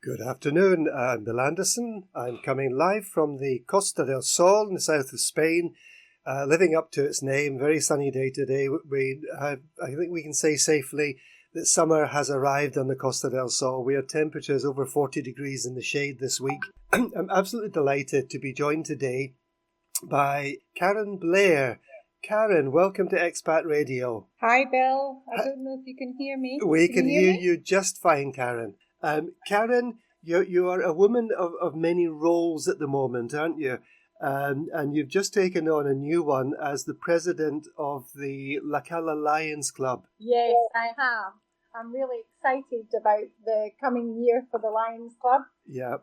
Good afternoon, I'm Bill Anderson. I'm coming live from the Costa del Sol in the south of Spain, living up to its name. Very sunny day today. I think we can say safely that summer has arrived on the Costa del Sol. We have temperatures over 40 degrees in the shade this week. I'm absolutely delighted to be joined today by Karen Blair. Karen, welcome to Expat Radio. Hi, Bill. I don't know if you can hear me. We can hear you just fine, Karen. Karen, you are a woman of many roles at the moment, aren't you? And you've just taken on a new one as the president of the Cala Lions Club. Yes, I have. I'm really excited about the coming year for the Lions Club. Yeah.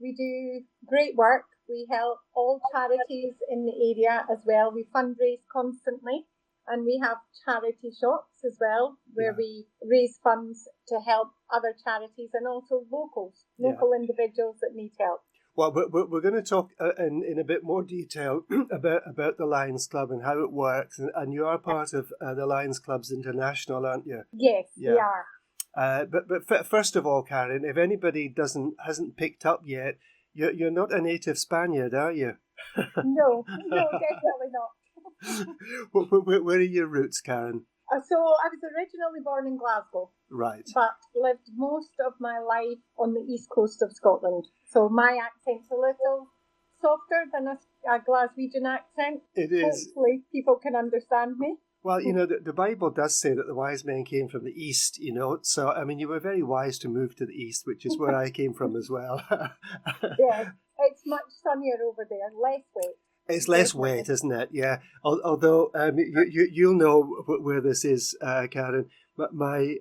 We do great work. We help all charities in the area as well. We fundraise constantly. And we have charity shops as well, where we raise funds to help other charities and also local individuals that need help. Well, we're going to talk in a bit more detail about the Lions Club and how it works. And you are part of the Lions Clubs International, aren't you? Yes, we are. But first of all, Karen, if anybody hasn't picked up yet, you're not a native Spaniard, are you? No, definitely not. Where are your roots, Karen? So I was originally born in Glasgow. Right. But lived most of my life on the east coast of Scotland. So my accent's a little softer than a Glaswegian accent. It is. Hopefully people can understand me. Well, the Bible does say that the wise men came from the east, So, I mean, you were very wise to move to the east, which is where I came from as well. Yes, it's much sunnier over there, less wet. It's less wet, isn't it? Yeah. Although you'll know where this is, Karen. My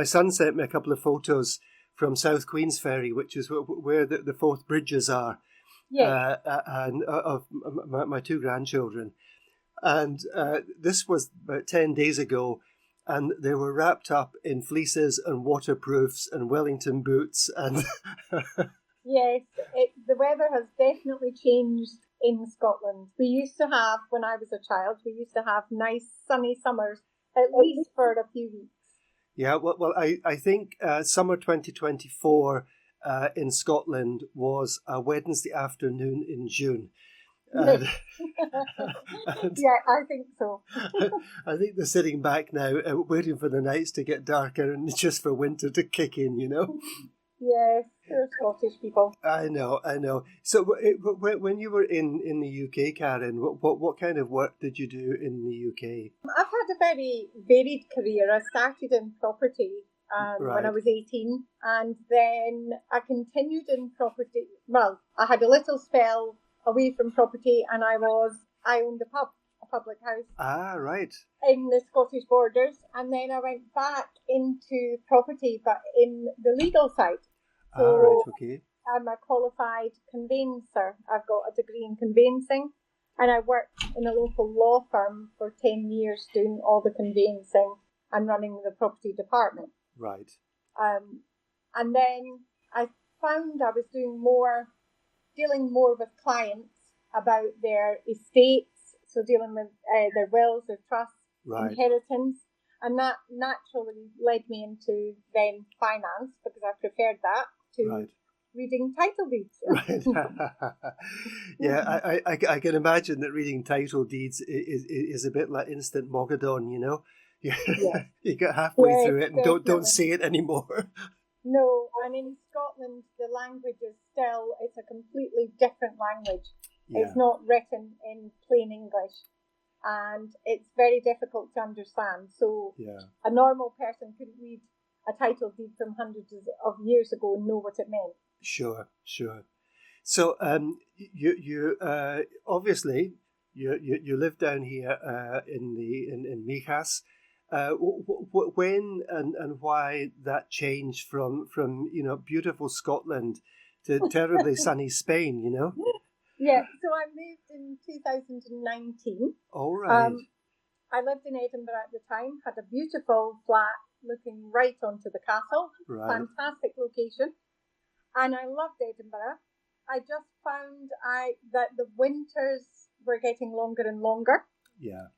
son sent me a couple of photos from South Queensferry, which is where the Forth Bridges are, and of my two grandchildren. And this was about 10 days ago, and they were wrapped up in fleeces and waterproofs and Wellington boots and. Yes, the weather has definitely changed in Scotland. We used to have, when I was a child, nice sunny summers, at least for a few weeks. Yeah, well, I think summer 2024 in Scotland was a Wednesday afternoon in June. Yeah, I think so. I think they're sitting back now, waiting for the nights to get darker and just for winter to kick in, Yes, they're Scottish people. I know. So when you were in the UK, Karen, what kind of work did you do in the UK? I've had a very varied career. I started in property when I was 18, and then I continued in property. Well, I had a little spell away from property, and I owned a public house. Ah, right. In the Scottish borders, and then I went back into property, but in the legal side. So right, okay. I'm a qualified conveyancer. I've got a degree in conveyancing, and I worked in a local law firm for 10 years doing all the conveyancing and running the property department. Right. And then I found I was dealing more with clients about their estates, so dealing with their wills, their trusts, inheritance, and that naturally led me into then finance, because I preferred that to reading title deeds. Right. Yeah, I can imagine that reading title deeds is a bit like instant Mogadon, You get halfway through it and don't say it anymore. No, and in Scotland the language is it's a completely different language. Yeah. It's not written in plain English, and it's very difficult to understand. So a normal person couldn't read a title deed from hundreds of years ago and know what it meant. Sure. So you obviously you live down here in Mijas. When and why that change from beautiful Scotland to terribly sunny Spain, Yeah, so I moved in 2019. All right. I lived in Edinburgh at the time, had a beautiful flat looking right onto the castle. Fantastic location. And I loved Edinburgh. I just found that the winters were getting longer and longer. Yeah.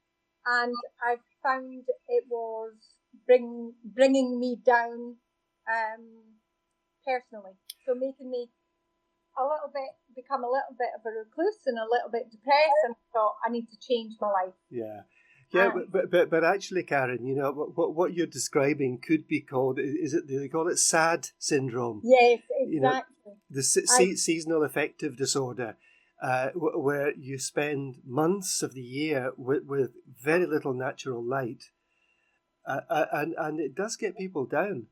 And I found it was bringing me down personally. So making me become a little bit of a recluse and a little bit depressed, and I thought I need to change my life. Yeah. Yeah, but actually, Karen, what you're describing could be called, do they call it SAD syndrome? Yes, exactly. The seasonal affective disorder, where you spend months of the year with very little natural light, and it does get people down.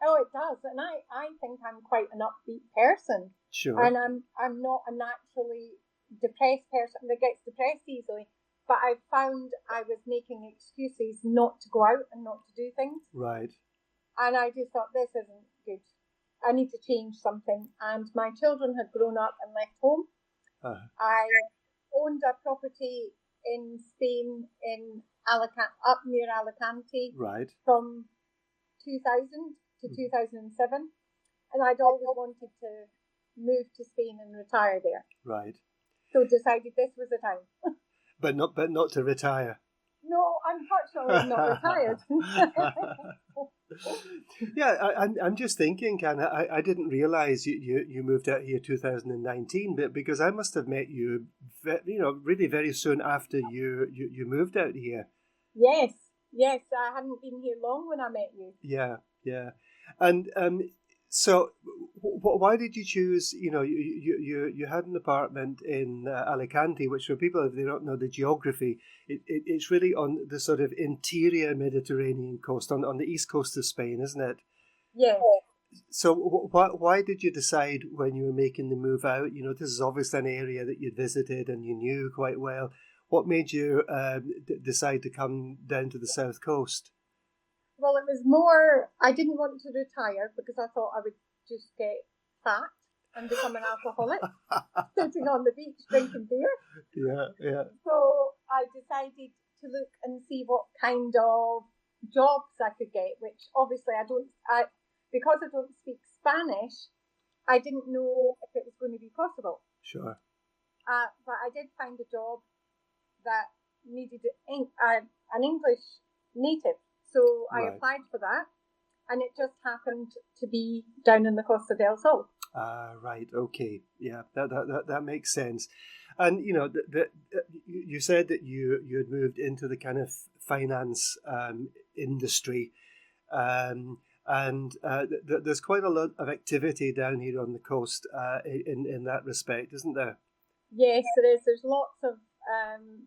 Oh, it does, and I think I'm quite an upbeat person. Sure. And I'm not a naturally depressed person that gets depressed easily. But I found I was making excuses not to go out and not to do things. Right. And I just thought, this isn't good. I need to change something. And my children had grown up and left home. Uh-huh. I owned a property in Spain, in Alicante, up near Alicante, right, from 2000 to 2007. And I'd always wanted to move to Spain and retire there. Right. So decided this was the time. But not to retire. No, unfortunately, I'm not retired. Yeah, I'm just thinking, Ken, I didn't realise you moved out here 2019, but because I must have met you, really very soon after you moved out here. Yes, I hadn't been here long when I met you. Yeah, and so why did you choose? You had an apartment in Alicante, which for people if they don't know the geography, it's really on the sort of interior Mediterranean coast, on the east coast of Spain, isn't it? Yes. So why did you decide when you were making the move out? This is obviously an area that you'd visited and you knew quite well. What made you decide to come down to the south coast? Well, it was more, I didn't want to retire because I thought I would just get fat and become an alcoholic, sitting on the beach drinking beer. Yeah. So I decided to look and see what kind of jobs I could get, which obviously because I don't speak Spanish, I didn't know if it was going to be possible. Sure. But I did find a job that needed an English native. So I applied for that, and it just happened to be down in the Costa del Sol. Right. Okay. Yeah, that makes sense. And you said that you had moved into the kind of finance industry, and there's quite a lot of activity down here on the coast in that respect, isn't there? Yes, there is. There's lots of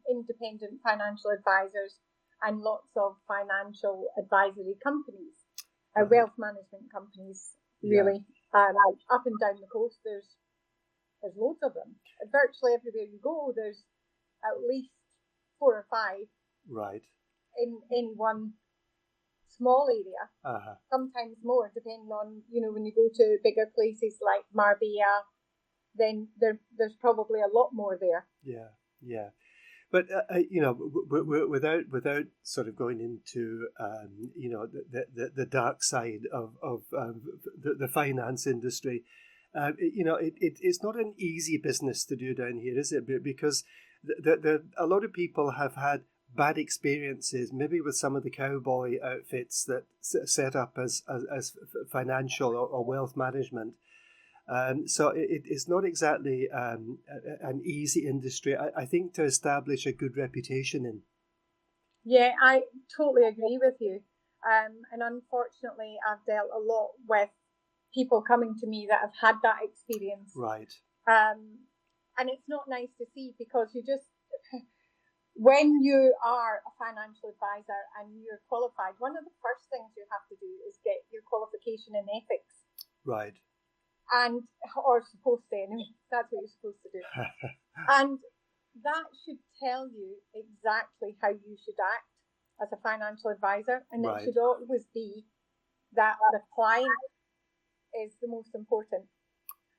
independent financial advisors and lots of financial advisory companies, wealth management companies, really. Yeah. Up and down the coast, there's loads of them. Virtually everywhere you go, there's at least 4 or 5. Right. In any one small area. Uh-huh. Sometimes more, depending on, when you go to bigger places like Marbella, then there's probably a lot more there. Yeah. But without sort of going into the dark side of the finance industry, it's not an easy business to do down here, is it? Because a lot of people have had bad experiences, maybe with some of the cowboy outfits that set up as financial or wealth management. So it's not exactly an easy industry, I think, to establish a good reputation in. Yeah, I totally agree with you. And unfortunately, I've dealt a lot with people coming to me that have had that experience. Right. And it's not nice to see, because when you are a financial advisor and you're qualified, one of the first things you have to do is get your qualification in ethics. Right. Or supposed to, anyway. That's what you're supposed to do. And that should tell you exactly how you should act as a financial advisor. And It should always be that the client is the most important.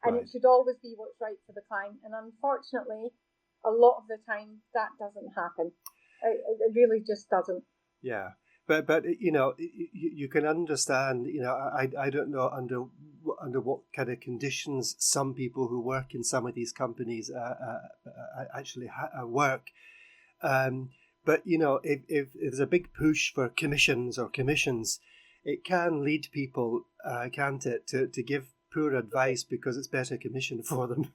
And It should always be what's right for the client. And unfortunately, a lot of the time, that doesn't happen. It really just doesn't. Yeah. But you can understand. I don't know under what kind of conditions some people who work in some of these companies actually work. But if there's a big push for commissions, it can lead people, can't it, to give poor advice because it's better commission for them.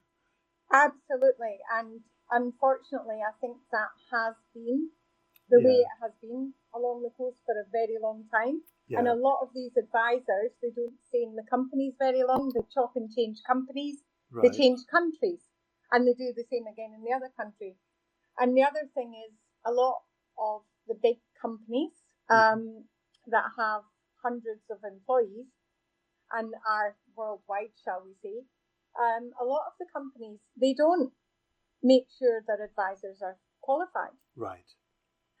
Absolutely. And unfortunately, I think that has been the way it has been along the coast for a very long time. Yeah. And a lot of these advisors, they don't stay in the companies very long. They chop and change companies. Right. They change countries. And they do the same again in the other country. And the other thing is a lot of the big companies that have hundreds of employees and are worldwide, shall we say, a lot of the companies, they don't make sure that advisors are qualified. Right.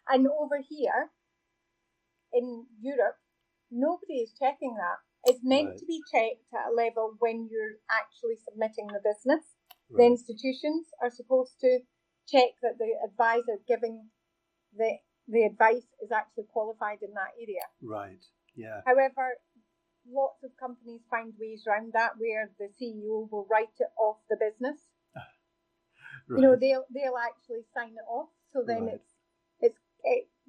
And over here in Europe, nobody is checking that. It's meant to be checked at a level when you're actually submitting the business. Right. The institutions are supposed to check that the advisor giving the advice is actually qualified in that area. Right. Yeah. However, lots of companies find ways around that where the CEO will write it off the business. Right. You know, they'll actually sign it off. So then it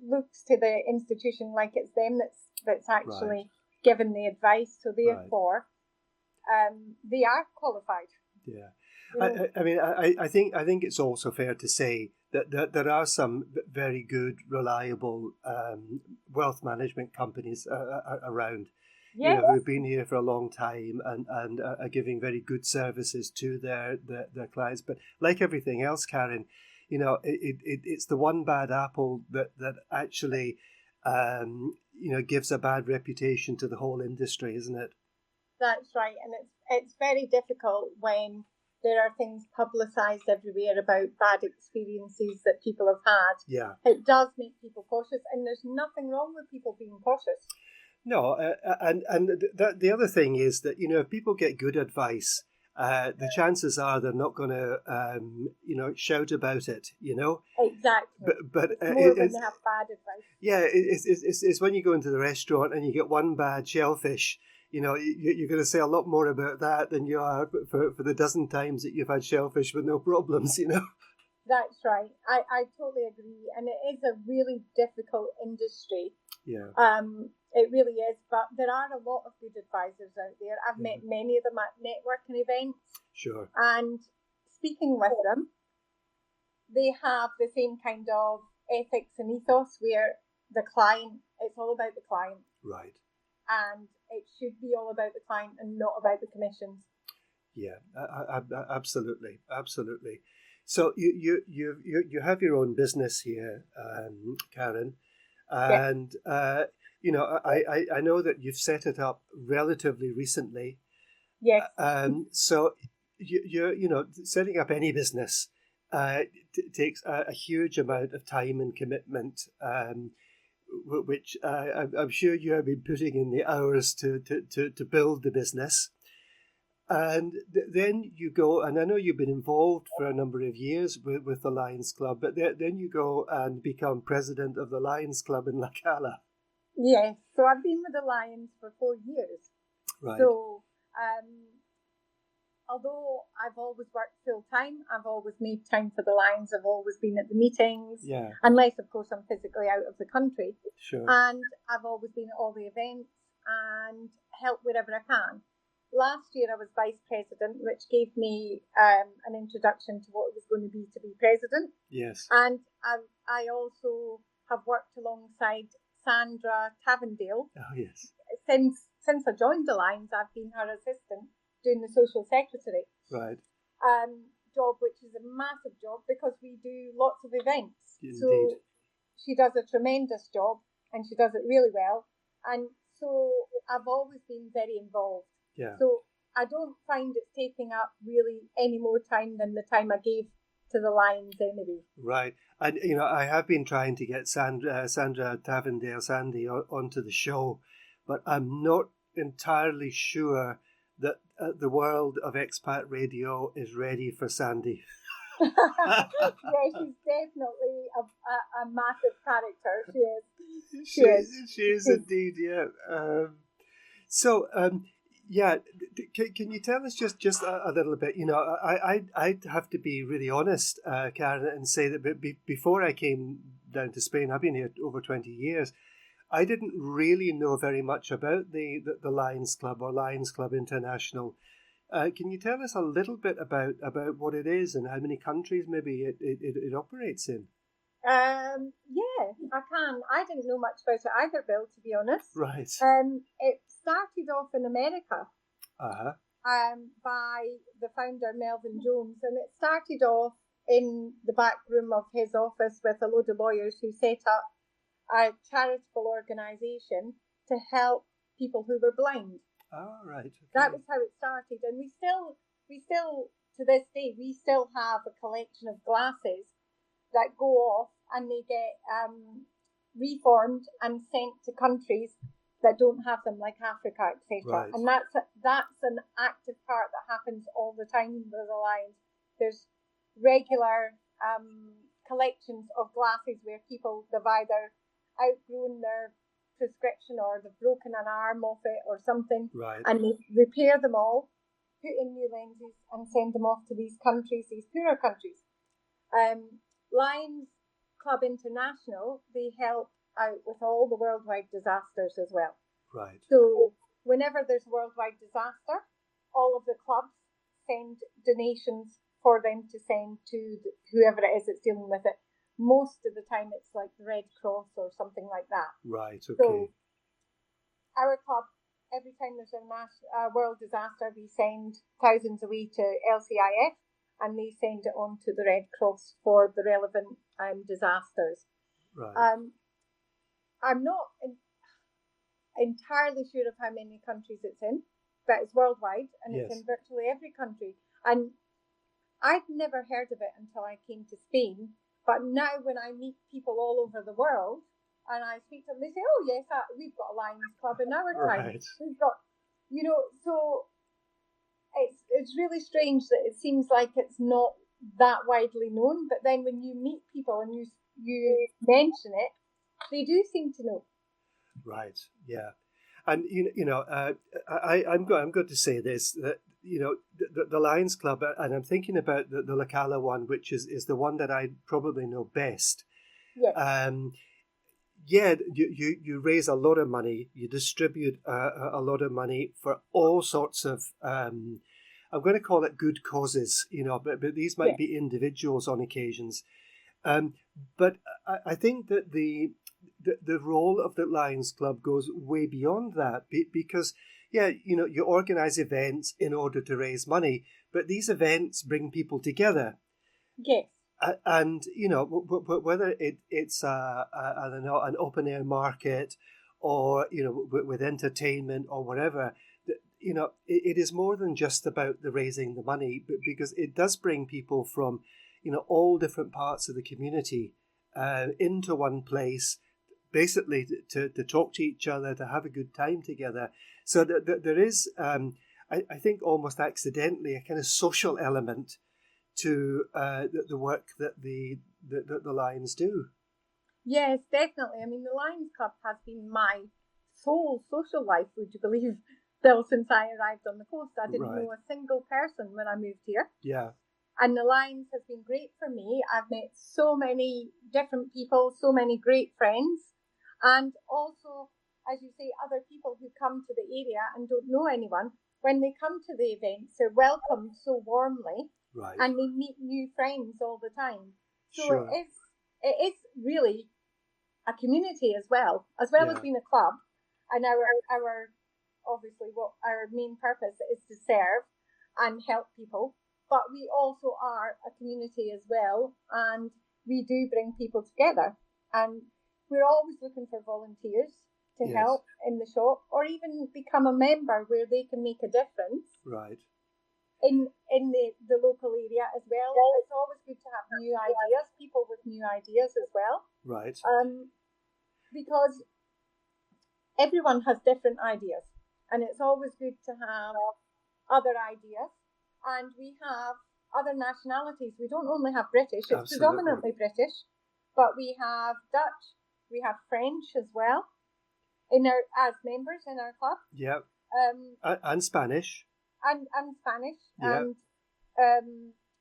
looks to the institution like it's them that's actually given the advice. So therefore, they are qualified. Yeah. I mean, I think it's also fair to say that there are some very good, reliable wealth management companies around, yes, who've been here for a long time and are giving very good services to their clients. But like everything else, Karen, it's the one bad apple that actually gives a bad reputation to the whole industry, isn't it? That's right, and it's very difficult when there are things publicised everywhere about bad experiences that people have had. Yeah. It does make people cautious, and there's nothing wrong with people being cautious. No, and the other thing is that, if people get good advice, the chances are they're not going to, shout about it, Exactly. But it's more when they have bad advice. Yeah, it's when you go into the restaurant and you get one bad shellfish. You're going to say a lot more about that than you are for the dozen times that you've had shellfish with no problems, That's right. I totally agree. And it is a really difficult industry. Yeah. It really is. But there are a lot of good advisors out there. I've met many of them at networking events. Sure. And speaking with them, they have the same kind of ethics and ethos where the client, it's all about the client. Right. And it should be all about the client and not about the commissions. Yeah, absolutely. So you have your own business here, Karen, and I know that you've set it up relatively recently. Yes. So you're setting up any business takes a huge amount of time and commitment. Which I'm sure you have been putting in the hours to build the business. And then you go, and I know you've been involved for a number of years with the Lions Club, but then you go and become president of the Lions Club in La Cala. Yes, so I've been with the Lions for 4 years. Right. So, although I've always worked full time, I've always made time for the Lions. I've always been at the meetings. Yeah. Unless, of course, I'm physically out of the country. Sure. And I've always been at all the events and helped wherever I can. Last year I was vice president, which gave me an introduction to what it was going to be president. Yes. And I also have worked alongside Sandra Tavendale. Oh, yes. Since I joined the Lions, I've been her assistant, doing the social secretary job, which is a massive job because we do lots of events. Indeed. So she does a tremendous job and she does it really well. And so I've always been very involved. Yeah. So I don't find it's taking up really any more time than the time I gave to the Lions anyway. Right. And, I have been trying to get Sandra Tavendale, Sandy, onto the show, but I'm not entirely sure that the world of expat radio is ready for Sandy. Yeah, she's definitely a massive character. She is indeed, yeah. Can you tell us just a little bit? I'd have to be really honest, Karen, and say that before I came down to Spain, I've been here over 20 years. I didn't really know very much about the Lions Club or Lions Club International. Can you tell us a little bit about what it is and how many countries maybe it operates in? Yeah, I can. I didn't know much about it either, Bill, to be honest. Right. It started off in America Uh-huh. by the founder, Melvin Jones, and it started off in the back room of his office with a load of lawyers who set up a charitable organisation to help people who were blind. Oh, right. Okay. That was how it started, and we still to this day we still have a collection of glasses that go off and they get reformed and sent to countries that don't have them, like Africa, etc. Right. And that's an active part that happens all the time with the Alliance. There's regular collections of glasses where people have either outgrown their prescription or they've broken an arm off it or something, Right. and they repair them all, put in new lenses, and send them off to these countries, these poorer countries. Lions Club International, they help out with all the worldwide disasters as well. Right. So whenever there's a worldwide disaster, all of the clubs send donations for them to send to whoever it is that's dealing with it. Most of the time it's like the Red Cross or something like that. Right, okay. So our club, every time there's a world disaster, we send thousands away to LCIF, and they send it on to the Red Cross for the relevant disasters. Right. I'm not entirely sure of how many countries it's in, but it's worldwide, and Yes. it's in virtually every country. And I'd never heard of it until I came to Spain, but now when I meet people all over the world, and I speak to them, they say, "Oh yes, we've got a Lions Club in our town. Right. We've got," so it's really strange that it seems like it's not that widely known, but then when you meet people and you mention it, they do seem to know. Right. Yeah. And I'm going to say this, that the Lions Club, and I'm thinking about the Cala one, which is the one that I probably know best. Yes. Yeah, you raise a lot of money, you distribute a lot of money for all sorts of I'm going to call it good causes, but these might be individuals on occasions. But I think that the role of the Lions Club goes way beyond that, because you organize events in order to raise money, but these events bring people together. Yes. And whether it's I don't know, an open air market, or with entertainment or whatever, it is more than just about the raising the money, but because it does bring people from all different parts of the community into one place, basically to talk to each other, to have a good time together. So that there is, I think, almost accidentally a kind of social element to the work that the Lions do. Yes, definitely. I mean, the Lions Club has been my sole social life, would you believe, Bill, since I arrived on the coast. I didn't know a single person when I moved here. Yeah. And the Lions has been great for me. I've met so many different people, so many great friends, and also, as you say, other people who come to the area and don't know anyone. When they come to the events, they're welcomed so warmly, Right. and they meet new friends all the time. So Sure. it is really a community as well as being a club. And our obviously what our main purpose is to serve and help people, but we also are a community as well, and we do bring people together, and we're always looking for volunteers to help in the shop, or even become a member where they can make a difference. Right. In the local area as well. It's always good to have new ideas, people with new ideas as well. Right. Because everyone has different ideas, and it's always good to have other ideas. And we have other nationalities. We don't only have British, it's predominantly British, but we have Dutch, we have French as well as members in our club. Yeah. And Spanish. And Spanish, and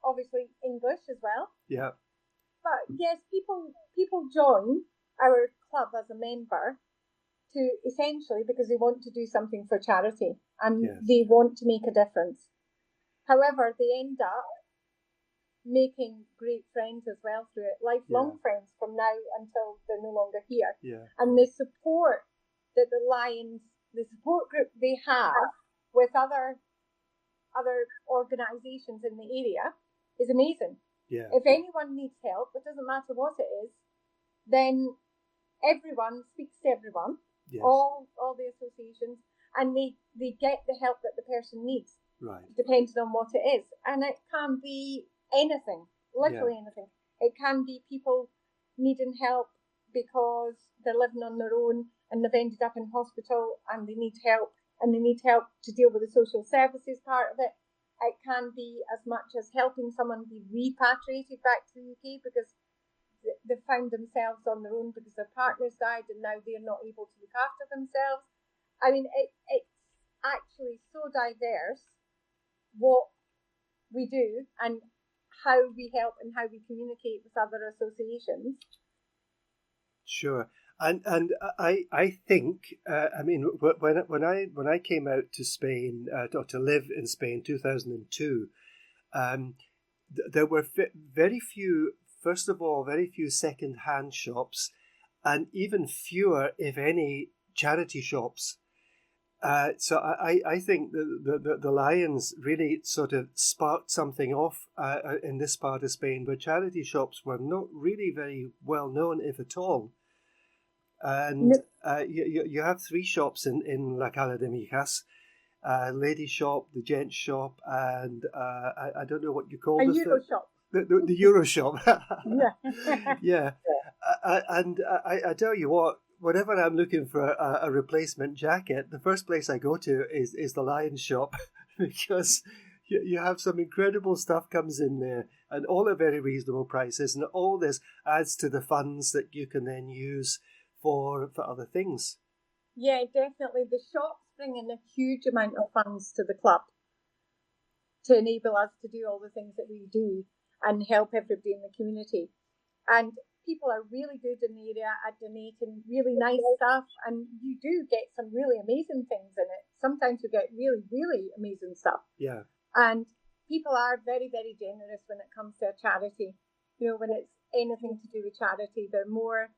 obviously English as well. Yeah. But yes, people join our club as a member to essentially because they want to do something for charity, and they want to make a difference. However, they end up making great friends as well through it, lifelong friends from now until they're no longer here. Yeah. And the support that the support group they have with other organisations in the area is amazing. Yeah. If anyone needs help, it doesn't matter what it is, then everyone speaks to everyone, Yes. all the associations, and they get the help that the person needs, right, depending on what it is. And it can be anything, literally anything. It can be people needing help because they're living on their own and they've ended up in hospital and they need help, to deal with the social services part of it. It can be as much as helping someone be repatriated back to the UK because they've found themselves on their own because their partners died and now they're not able to look after themselves. I mean, it's actually so diverse what we do and how we help and how we communicate with other associations. Sure. And I think I mean when I came out to Spain or to live in Spain 2002, there were very few. First of all, very few second-hand shops, and even fewer, if any, charity shops. So I think the Lions really sort of sparked something off in this part of Spain where charity shops were not really very well known, if at all. And you have 3 shops in La Cala de Mijas, lady shop, the gent shop, and I don't know what you call it. A Euro shop. The Euro shop. Yeah. Yeah. And I tell you what, whenever I'm looking for a replacement jacket, the first place I go to is the Lions shop because you have some incredible stuff comes in there and all at very reasonable prices, and all this adds to the funds that you can then use for other things. Yeah, definitely. The shops bring in a huge amount of funds to the club to enable us to do all the things that we do and help everybody in the community. And people are really good in the area at donating really nice stuff, and you do get some really amazing things in it. Sometimes you get really, really amazing stuff. Yeah. And people are very, very generous when it comes to a charity. You know, when it's anything to do with charity, they're more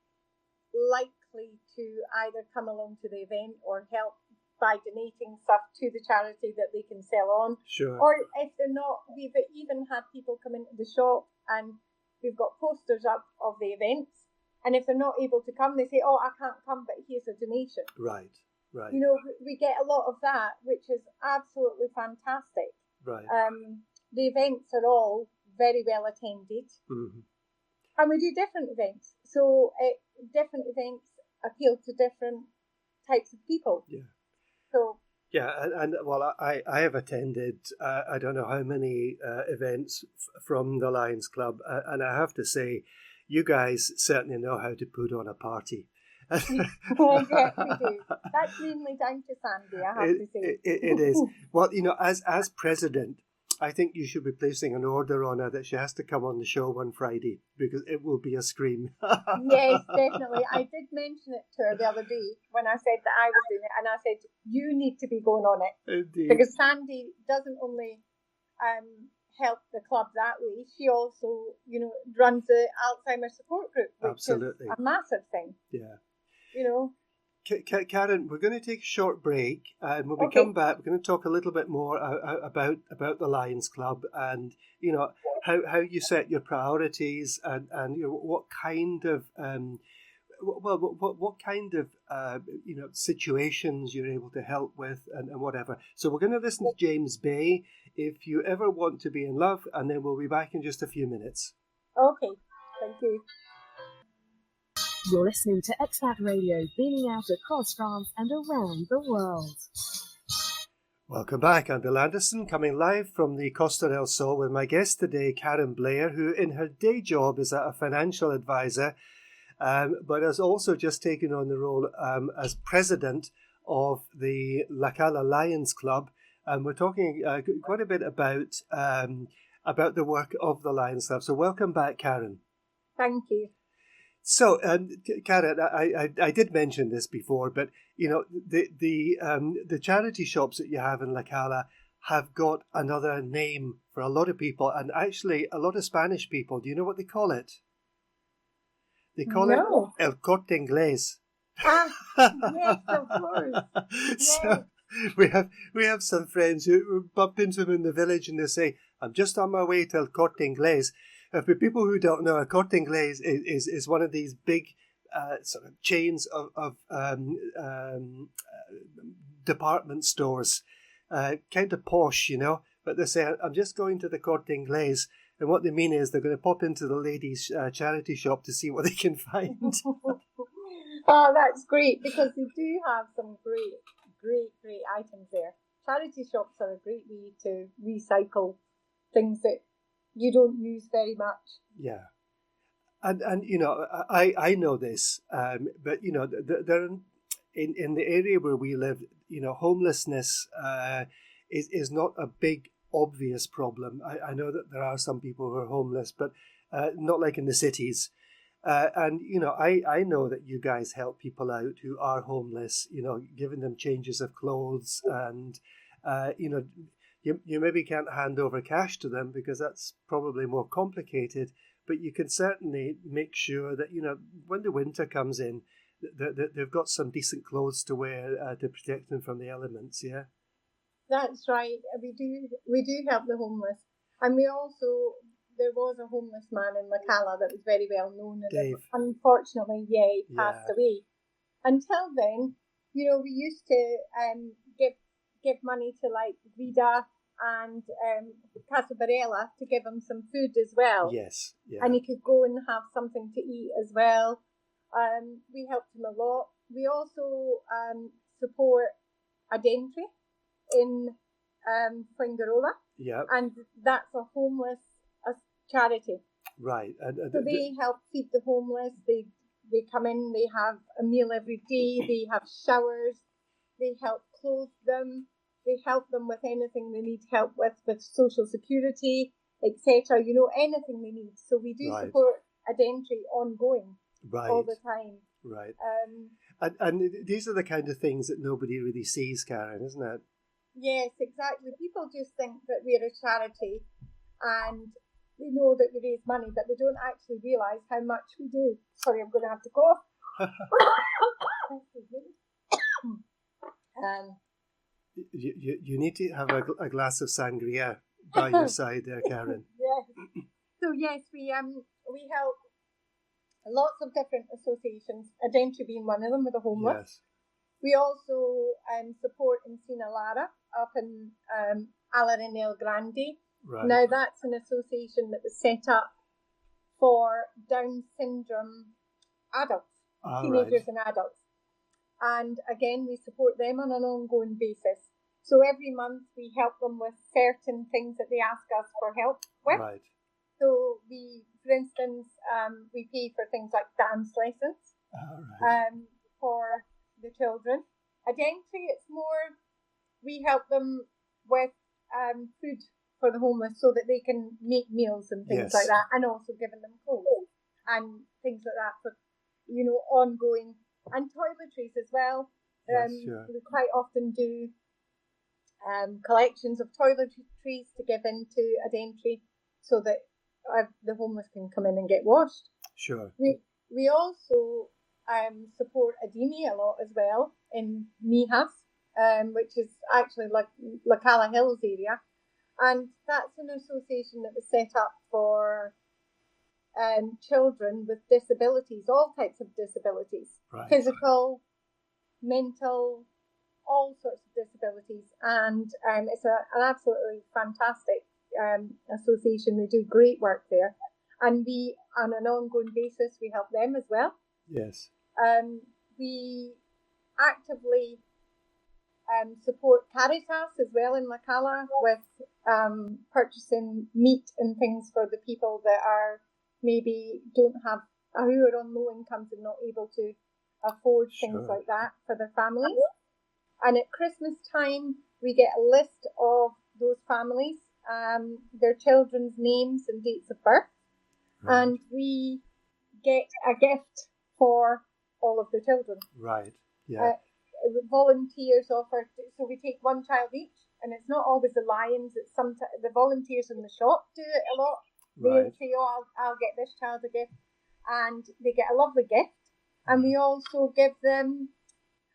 likely to either come along to the event or help by donating stuff to the charity that they can sell on. Sure. Or if they're not, we've even had people come into the shop and we've got posters up of the events, and if they're not able to come, they say, "Oh, I can't come, but here's a donation." Right. You know, we get a lot of that, which is absolutely fantastic. Right. The events are all very well attended. Mm-hmm. And we do different events. So different events appeal to different types of people. Yeah. So. Yeah, and well, I have attended I don't know how many events from the Lions Club, and I have to say, you guys certainly know how to put on a party. Yes, we do. That's mainly down to Sandy, I have to say. It is. Well, you know, as president, I think you should be placing an order on her that she has to come on the show one Friday because it will be a scream. Yes, definitely. I did mention it to her the other day when I said that I was doing it, and I said, you need to be going on it. Indeed. Because Sandy doesn't only help the club that way, she also, you know, runs the Alzheimer's support group, which Absolutely. is a massive thing. Yeah. You know. Karen, we're going to take a short break, and when we come back, we're going to talk a little bit more about the Lions Club and, you know, how you set your priorities and you know, what kind of what kind of you know, situations you're able to help with and whatever. So we're going to listen to James Bay, If You Ever Want to Be in Love, and then we'll be back in just a few minutes. Okay, thank you. You're listening to Expat Radio, beaming out across France and around the world. Welcome back. I'm Bill Anderson, coming live from the Costa del Sol with my guest today, Karen Blair, who in her day job is a financial advisor, but has also just taken on the role as president of the La Cala Lions Club. And we're talking quite a bit about the work of the Lions Club. So welcome back, Karen. Thank you. So, Karen, I did mention this before, but you know the charity shops that you have in La Cala have got another name for a lot of people, and actually a lot of Spanish people. Do you know what they call it? They call it No. El Corte Inglés. Yes, of course. So we have some friends who bump into them in the village and they say, "I'm just on my way to El Corte Inglés." For people who don't know, El Corte Inglés is one of these big sort of chains of department stores, kind of posh, you know. But they say, "I'm just going to the Corte Inglés." And what they mean is they're going to pop into the ladies' charity shop to see what they can find. Oh, that's great, because they do have some great items there. Charity shops are a great way to recycle things that you don't use very much. Yeah. And you know, I know this, but you know, there in the area where we live, you know, homelessness is not a big obvious problem. I know that there are some people who are homeless, but not like in the cities. And you know, I know that you guys help people out who are homeless. You know, giving them changes of clothes, and you know, you maybe can't hand over cash to them because that's probably more complicated. But you can certainly make sure that, you know, when the winter comes in, they've got some decent clothes to wear to protect them from the elements. Yeah. That's right. We do help the homeless, and there was a homeless man in Cala that was very well known, and Dave. unfortunately, he passed Yeah. away. Until then, you know, we used to give money to like Vida and Casa Barella to give him some food as well. Yes. Yeah. And he could go and have something to eat as well. We helped him a lot. We also support a dentry in Fuengirola, Yeah. and that's a homeless charity. Right. And So they help feed the homeless. They come in, they have a meal every day, they have showers, they help clothe them, they help them with anything they need help with social security, etc. You know, anything they need. So we do Right. support a dentry ongoing, Right. all the time. Right. And these are the kind of things that nobody really sees, Karen, isn't it? Yes, exactly. People just think that we're a charity and they know that we raise money, but they don't actually realise how much we do. Sorry, I'm going to have to cough. You need to have a glass of sangria by your side there, Karen. Yes. So yes, we help lots of different associations, a dentry being one of them with the homeless. Yes. We also support Encina Lara up in Alarenel Grande. Right. Now that's an association that was set up for Down syndrome adults, teenagers and adults. And again, we support them on an ongoing basis. So every month we help them with certain things that they ask us for help with. Right. So for instance, we pay for things like dance lessons for the children. A dentry, it's more, we help them with food for the homeless so that they can make meals and things like that, and also giving them clothes and things like that for, you know, ongoing, and toiletries as well. We quite often do collections of toiletries to give into a dentry so that the homeless can come in and get washed. Sure. We also support Adini a lot as well in Mijas, which is actually like La Cala Hills area. And that's an association that was set up for children with disabilities, all types of disabilities, physical, mental, all sorts of disabilities. And it's an absolutely fantastic association. They do great work there. And we, on an ongoing basis, we help them as well. Yes. We actively support Caritas as well in La Cala with purchasing meat and things for the people that are maybe who are on low incomes and not able to afford things like that for their families. And at Christmas time, we get a list of those families, their children's names and dates of birth, and we get a gift for all of the children. Right. Yeah. Volunteers offer, so we take one child each, and it's not always the lions. It's sometimes the volunteers in the shop do it a lot. They Right. say, "Oh, I'll get this child a gift," and they get a lovely gift. And we also give them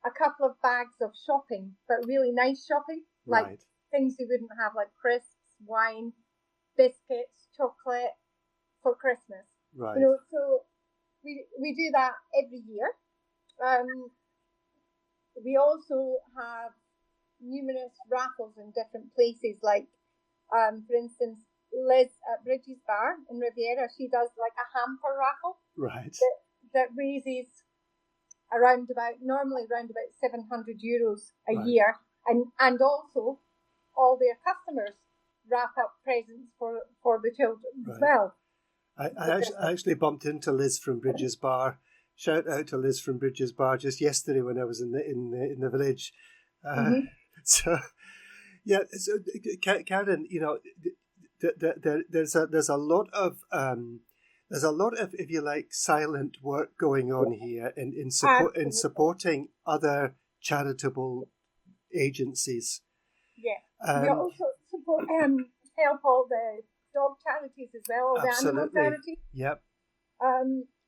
a couple of bags of shopping, but really nice shopping, like Right. things they wouldn't have, like crisps, wine, biscuits, chocolate for Christmas. Right. You know, so we do that every year. We also have numerous raffles in different places, like for instance, Liz at Bridges Bar in Riviera, she does like a hamper raffle Right. that raises normally around about €700 a Right. year, and also all their customers wrap up presents for the children as Right. well. I actually bumped into Liz from Bridges Bar. Shout out to Liz from Bridges Bar just yesterday when I was in the village. So yeah, so Karen, you know, there's a lot of if you like silent work going on here in supporting other charitable agencies. Yeah, we also support help all the dog charities as well, all the animal Absolutely. charities. Yep.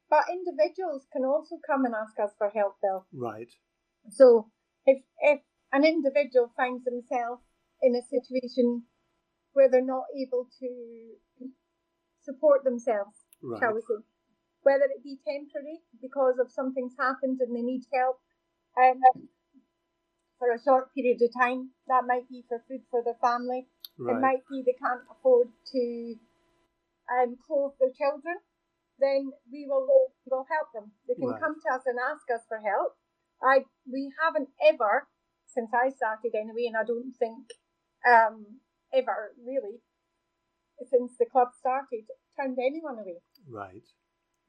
But individuals can also come and ask us for help, Bill. Right. So if an individual finds themselves in a situation where they're not able to support themselves, Right. shall we say, whether it be temporary because of something's happened and they need help for a short period of time, that might be for food for their family. Right. It might be they can't afford to clothe their children, then we will help them. They can Right. come to us and ask us for help. We haven't ever, since I started anyway, and I don't think ever really, since the club started, turned anyone away. Right.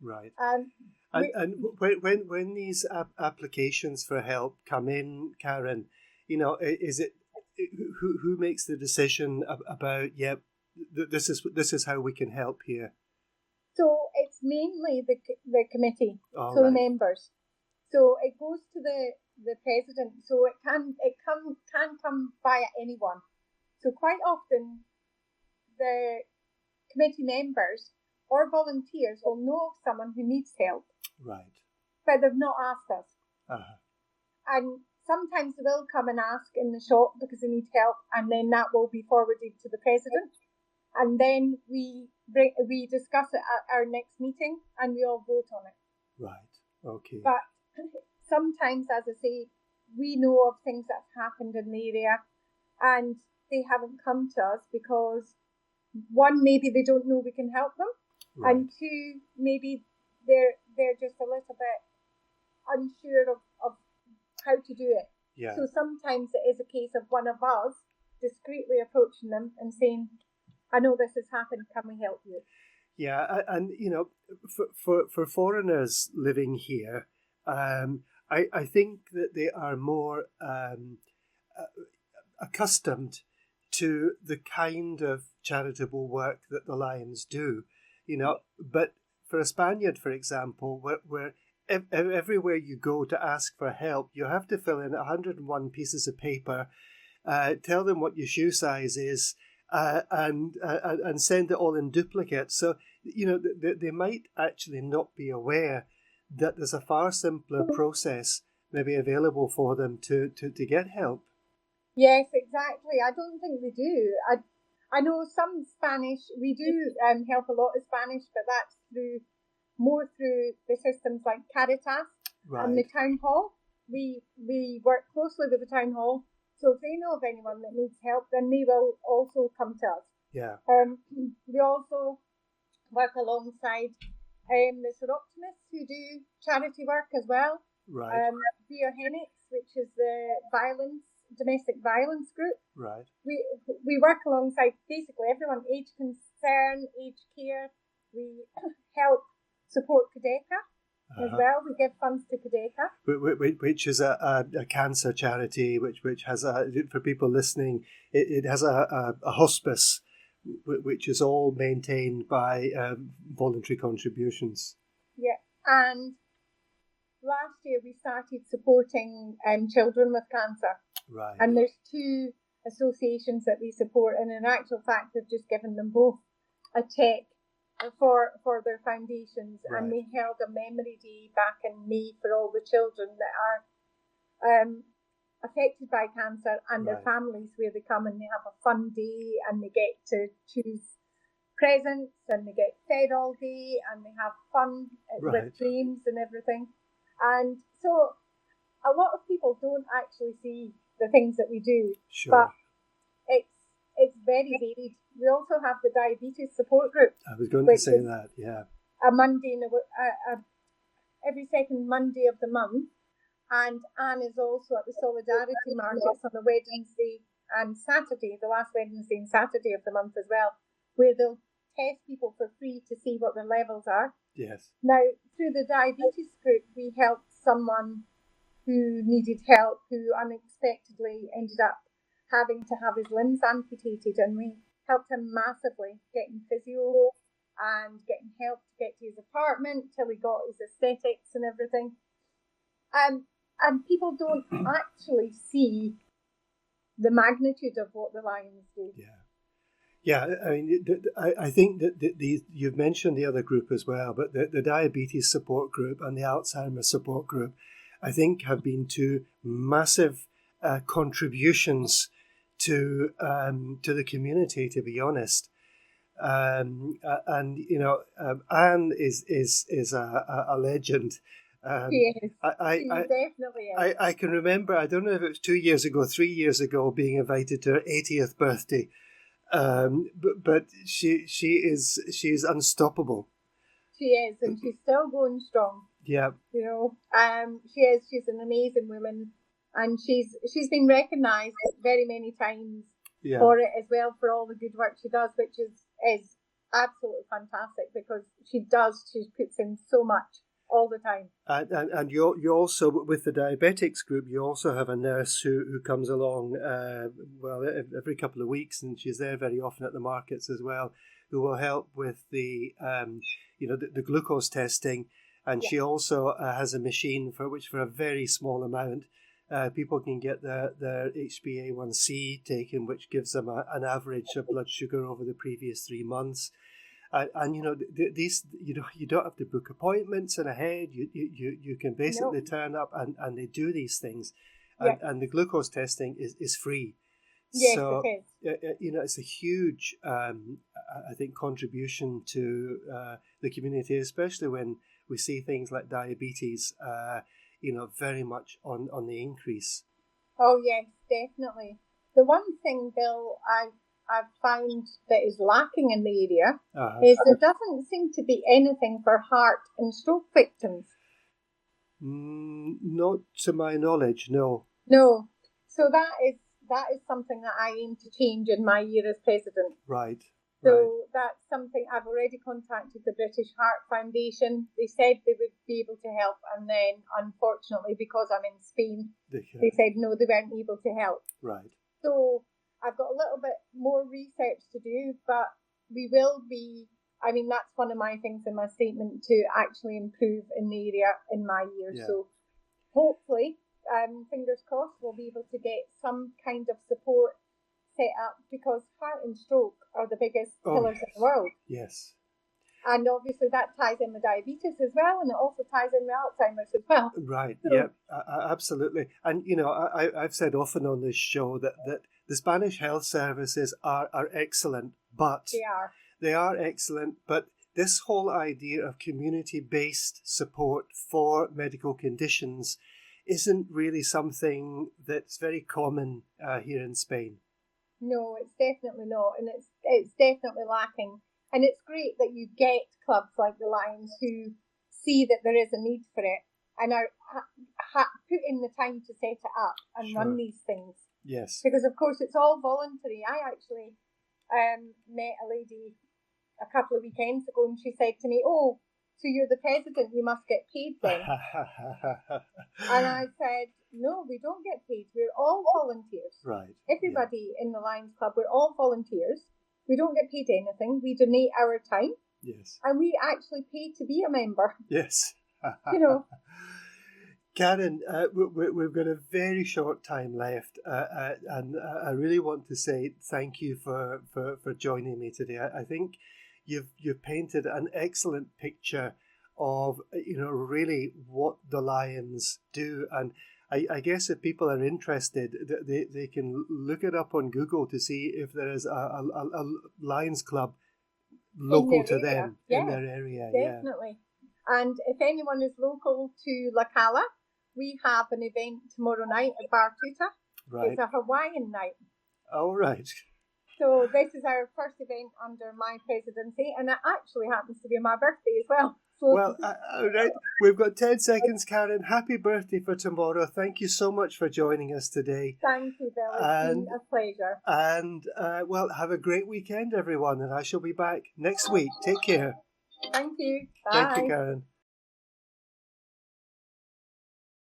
Right. And when these applications for help come in, Karen, you know, is it who makes the decision about this is how we can help here? So it's mainly the committee, All so right. the members. So it goes to the president. So it can come via anyone. So quite often the committee members or volunteers will know of someone who needs help, Right. but they've not asked us. Uh-huh. And sometimes they will come and ask in the shop because they need help, and then that will be forwarded to the president. And then we discuss it at our next meeting, and we all vote on it. Right. Okay. But sometimes, as I say, we know of things that have happened in the area, and they haven't come to us because, one, maybe they don't know we can help them, Right. and two, maybe they're just a little bit unsure of how to do it. Yeah. So sometimes it is a case of one of us discreetly approaching them and saying, "I know this has happened. Can we help you?" Yeah, and you know, for foreigners living here, I think that they are more accustomed to the kind of charitable work that the Lions do, you know. But for a Spaniard, for example, where everywhere you go to ask for help, you have to fill in 101 pieces of paper, tell them what your shoe size is, and send it all in duplicate. So, you know, they might actually not be aware that there's a far simpler process maybe available for them to get help. Yes, exactly. I don't think they do. I know some Spanish, we do help a lot of Spanish, but that's more through the systems like Caritas and the Right. town hall. We work closely with the town hall, so if they know of anyone that needs help, then they will also come to us. Yeah. We also work alongside the Soroptimists who do charity work as well. Right. Via Henix, which is the domestic violence group. Right. We work alongside basically everyone, age concern, age care. We help support Cadeka as well. We give funds to Cadeka. Which is a cancer charity, which has for people listening, it has a hospice, which is all maintained by voluntary contributions. Yeah, and last year we started supporting children with cancer. Right. And there's two associations that we support, and in actual fact, we've just given them both a check for their foundations, Right. and we held a memory day back in May for all the children that are affected by cancer and their Right. families, where they come and they have a fun day and they get to choose presents and they get fed all day and they have fun Right. with games and everything. And so a lot of people don't actually see the things that we do, Sure. but it's very varied. We also have the diabetes support group. I was going to which say is that, yeah. a Monday, every second Monday of the month. And Anne is also at the Solidarity Markets on the Wednesday and Saturday, the last Wednesday and Saturday of the month as well, where they'll test people for free to see what their levels are. Yes. Now, through the diabetes group, we helped someone who needed help, who unexpectedly ended up having to have his limbs amputated, and we helped him massively, getting physio and getting help to get to his apartment till he got his aesthetics and everything. And people don't actually see the magnitude of what the Lions do. Yeah. Yeah, I mean, I think that you've mentioned the other group as well, but the diabetes support group and the Alzheimer's support group, I think, have been two massive contributions to the community, to be honest. And you know, Anne is a legend. She is. I She definitely is. I can remember, I don't know if it was 2 years ago, 3 years ago, being invited to her 80th birthday. But she's unstoppable. She is, and she's still going strong. Yeah. You know, she is. She's an amazing woman, and she's been recognised very many times for it as well, for all the good work she does, which is absolutely fantastic, because she puts in so much all the time. And you also, with the diabetics group, you also have a nurse who comes along every couple of weeks, and she's there very often at the markets as well, who will help with the glucose testing, and she also has a machine for a very small amount people can get their HbA1c taken, which gives them an average of blood sugar over the previous 3 months. And you know, these, you don't have to book appointments in ahead. You can basically turn up and they do these things, and the glucose testing is free. Yes, so it is. You know, it's a huge I think contribution to the community, especially when we see things like diabetes very much on the increase. Oh yes, definitely. The one thing, Bill, I've found that is lacking in the area is there doesn't seem to be anything for heart and stroke victims. Not to my knowledge, no. No. So that is something that I aim to change in my year as president. Right. So that's something I've already contacted the British Heart Foundation. They said they would be able to help, and then unfortunately, because I'm in Spain, they said no, they weren't able to help. Right. So I've got a little bit more research to do, but we will be, I mean, that's one of my things in my statement, to actually improve in the area in my year. Yeah. So hopefully, fingers crossed, we'll be able to get some kind of support set up, because heart and stroke are the biggest killers in the world. Yes. And obviously that ties in with diabetes as well, and it also ties in with Alzheimer's as well. Right, so, absolutely. And, you know, I've said often on this show that the Spanish health services are excellent, but... They are excellent, but this whole idea of community-based support for medical conditions isn't really something that's very common here in Spain. No, it's definitely not, and it's definitely lacking. And it's great that you get clubs like the Lions who see that there is a need for it and are put in the time to set it up and run these things. Yes. Because, of course, it's all voluntary. I actually met a lady a couple of weekends ago, and she said to me, "Oh, so you're the president, you must get paid then." And I said, "No, we don't get paid. We're all volunteers. Right. Everybody in the Lions Club, we're all volunteers. We don't get paid anything. We donate our time. Yes. And we actually pay to be a member." Yes. You know. Karen, we've got a very short time left, and I really want to say thank you for joining me today. I think you've painted an excellent picture of really what the Lions do, and I guess if people are interested, they can look it up on Google to see if there is a Lions Club local to them in their area. Definitely. Yeah. And if anyone is local to La Cala, we have an event tomorrow night at Bar Tuta. Right. It's a Hawaiian night. Oh, right. So this is our first event under my presidency, and it actually happens to be my birthday as well. So well, all right. We've got 10 seconds, Karen. Happy birthday for tomorrow. Thank you so much for joining us today. Thank you, Bill. It's been a pleasure. And, well, have a great weekend, everyone, and I shall be back next week. Take care. Thank you. Bye. Thank you, Karen.